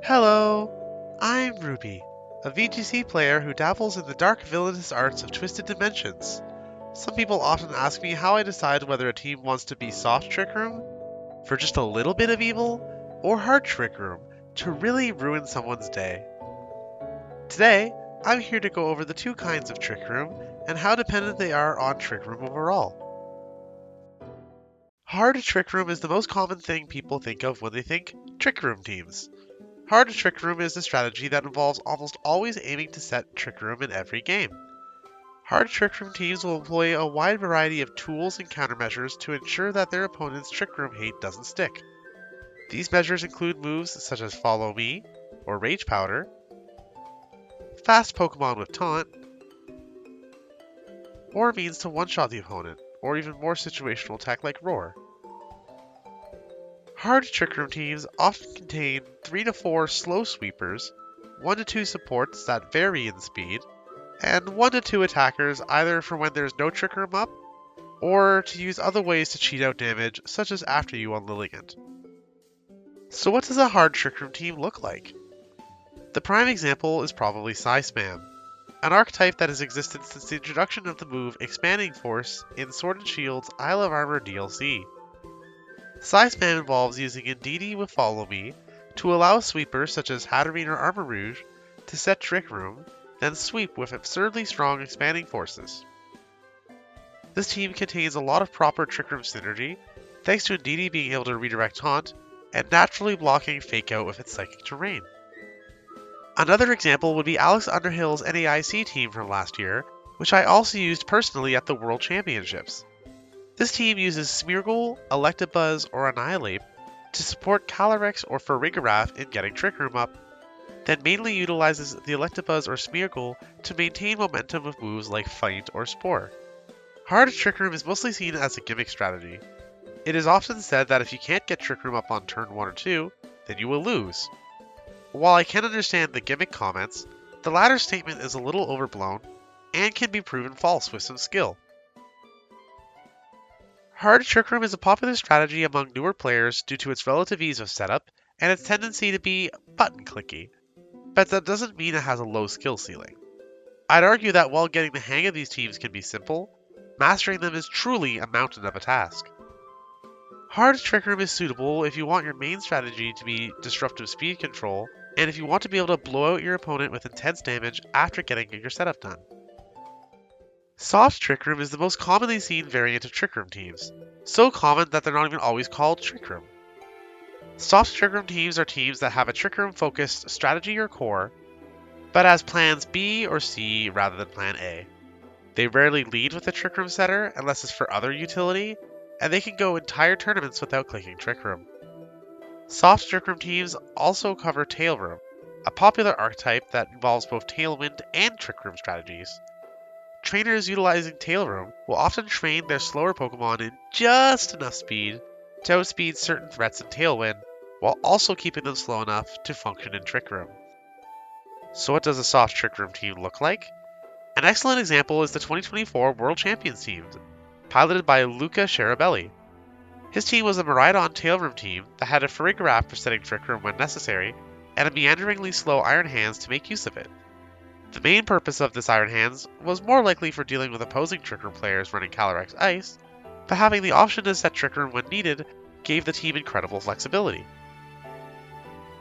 Hello, I'm Ruby, a VGC player who dabbles in the dark villainous arts of Twisted Dimensions. Some people often ask me how I decide whether a team wants to be soft Trick Room, for just a little bit of evil, or hard Trick Room, to really ruin someone's day. Today, I'm here to go over the two kinds of Trick Room and how dependent they are on Trick Room overall. Hard Trick Room is the most common thing people think of when they think Trick Room teams. Hard Trick Room is a strategy that involves almost always aiming to set Trick Room in every game. Hard Trick Room teams will employ a wide variety of tools and countermeasures to ensure that their opponent's Trick Room hate doesn't stick. These measures include moves such as Follow Me, or Rage Powder, fast Pokemon with Taunt, or a means to one-shot the opponent, or even more situational tech like Roar. Hard Trick Room teams often contain 3 to 4 slow sweepers, 1 to 2 supports that vary in speed, and 1 to 2 attackers either for when there's no Trick Room up, or to use other ways to cheat out damage, such as after you on Lilligant. So what does a hard Trick Room team look like? The prime example is probably Psy-Spam, an archetype that has existed since the introduction of the move Expanding Force in Sword and Shield's Isle of Armor DLC. Psy-Spam involves using Indeedee with Follow Me to allow a sweeper such as Hatterene or Armor Rouge to set Trick Room, then sweep with absurdly strong Expanding Forces. This team contains a lot of proper Trick Room synergy, thanks to Indeedee being able to redirect Taunt and naturally blocking Fake Out with its Psychic Terrain. Another example would be Alex Underhill's NAIC team from last year, which I also used personally at the World Championships. This team uses Smeargle, Electabuzz, or Annihilate to support Calyrex or Farigiraf in getting Trick Room up, then mainly utilizes the Electabuzz or Smeargle to maintain momentum with moves like Feint or Spore. Hard Trick Room is mostly seen as a gimmick strategy. It is often said that if you can't get Trick Room up on turn 1 or 2, then you will lose. While I can understand the gimmick comments, the latter statement is a little overblown and can be proven false with some skill. Hard Trick Room is a popular strategy among newer players due to its relative ease of setup and its tendency to be button clicky, but that doesn't mean it has a low skill ceiling. I'd argue that while getting the hang of these teams can be simple, mastering them is truly a mountain of a task. Hard Trick Room is suitable if you want your main strategy to be disruptive speed control, and if you want to be able to blow out your opponent with intense damage after getting your setup done. Soft Trick Room is the most commonly seen variant of Trick Room teams, so common that they're not even always called Trick Room. Soft Trick Room teams are teams that have a Trick Room focused strategy or core, but as plans B or C rather than plan A. They rarely lead with a Trick Room setter unless it's for other utility, and they can go entire tournaments without clicking Trick Room. Soft Trick Room teams also cover Tail Room, a popular archetype that involves both Tailwind and Trick Room strategies. Trainers utilizing Tail Room will often train their slower Pokemon in just enough speed to outspeed certain threats in Tailwind, while also keeping them slow enough to function in Trick Room. So what does a soft Trick Room team look like? An excellent example is the 2024 World Champions team, piloted by Luca Scarabelli. His team was a Miraidon Tail Room team that had a Farigiraf for setting Trick Room when necessary, and a meanderingly slow Iron Hands to make use of it. The main purpose of this Iron Hands was more likely for dealing with opposing Trick Room players running Calyrex Ice, but having the option to set Trick Room when needed gave the team incredible flexibility.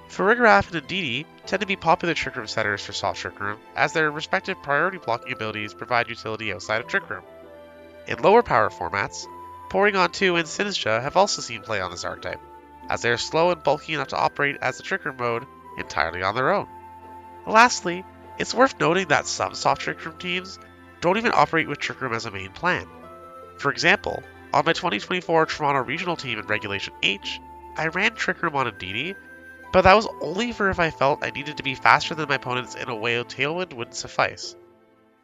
Farigiraf and Indeedee tend to be popular Trick Room setters for Soft Trick Room, as their respective priority blocking abilities provide utility outside of Trick Room. In lower power formats, Porygon 2 and Sinistcha have also seen play on this archetype, as they are slow and bulky enough to operate as the Trick Room mode entirely on their own. Lastly, it's worth noting that some Soft Trick Room teams don't even operate with Trick Room as a main plan. For example, on my 2024 Toronto Regional team in Regulation H, I ran Trick Room on Indeedee, but that was only for if I felt I needed to be faster than my opponents in a way a Tailwind wouldn't suffice.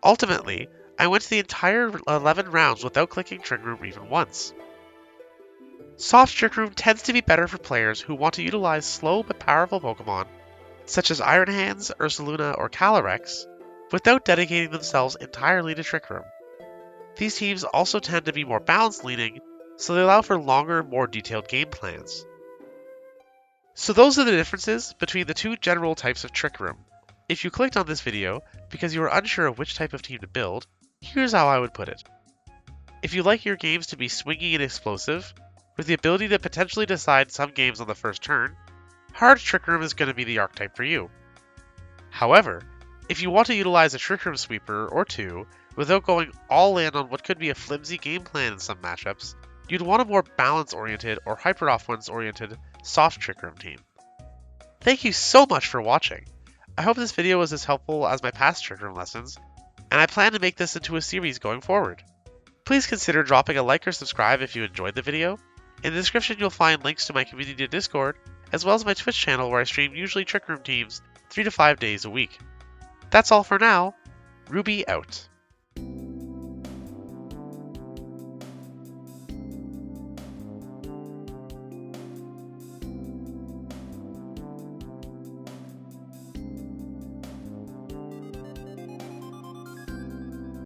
Ultimately, I went the entire 11 rounds without clicking Trick Room even once. Soft Trick Room tends to be better for players who want to utilize slow but powerful Pokemon, such as Iron Hands, Ursaluna, or Calyrex, without dedicating themselves entirely to Trick Room. These teams also tend to be more balance leaning, so they allow for longer, more detailed game plans. So those are the differences between the two general types of Trick Room. If you clicked on this video because you were unsure of which type of team to build, here's how I would put it. If you like your games to be swingy and explosive, with the ability to potentially decide some games on the first turn, Hard Trick Room is going to be the archetype for you. However, if you want to utilize a Trick Room sweeper or two without going all in on what could be a flimsy game plan in some matchups, you'd want a more balance-oriented or hyper-offense-oriented soft Trick Room team. Thank you so much for watching. I hope this video was as helpful as my past Trick Room lessons, and I plan to make this into a series going forward. Please consider dropping a like or subscribe if you enjoyed the video. In the description you'll find links to my community Discord, as well as my Twitch channel where I stream usually Trick Room teams 3 to 5 days a week. That's all for now. Ruby out.